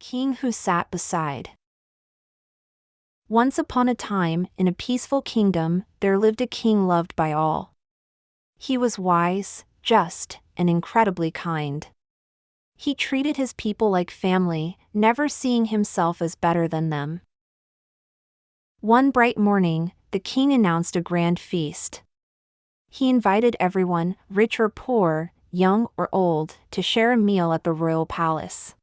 King who sat beside. Once upon a time, in a peaceful kingdom, there lived a king loved by all. He was wise, just, and incredibly kind. He treated his people like family, never seeing himself as better than them. One bright morning, the king announced a grand feast. He invited everyone, rich or poor, young or old, to share a meal at the royal palace.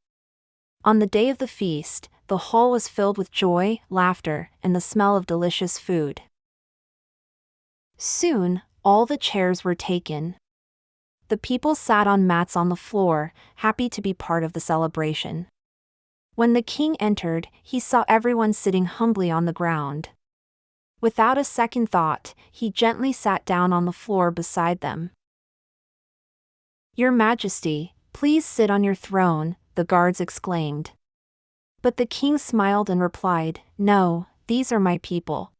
On the day of the feast, the hall was filled with joy, laughter, and the smell of delicious food. Soon, all the chairs were taken. The people sat on mats on the floor, happy to be part of the celebration. When the king entered, he saw everyone sitting humbly on the ground. Without a second thought, he gently sat down on the floor beside them. "Your Majesty, please sit on your throne," the guards exclaimed. But the king smiled and replied, "No, these are my people.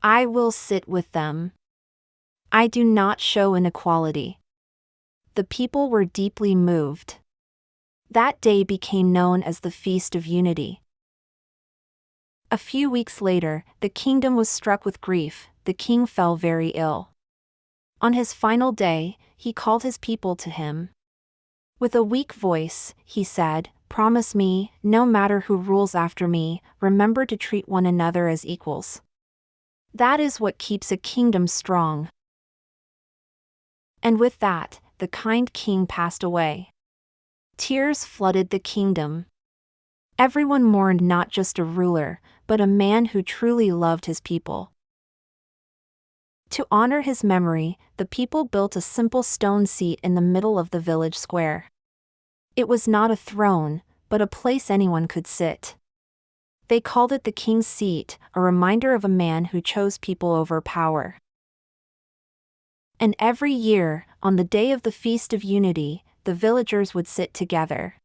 I will sit with them. I do not show inequality." The people were deeply moved. That day became known as the Feast of Unity. A few weeks later, the kingdom was struck with grief. The king fell very ill. On his final day, he called his people to him. With a weak voice, he said, "Promise me, no matter who rules after me, remember to treat one another as equals. That is what keeps a kingdom strong." And with that, the kind king passed away. Tears flooded the kingdom. Everyone mourned not just a ruler, but a man who truly loved his people. To honor his memory, the people built a simple stone seat in the middle of the village square. It was not a throne, but a place anyone could sit. They called it the King's Seat, a reminder of a man who chose people over power. And every year, on the day of the Feast of Unity, the villagers would sit together.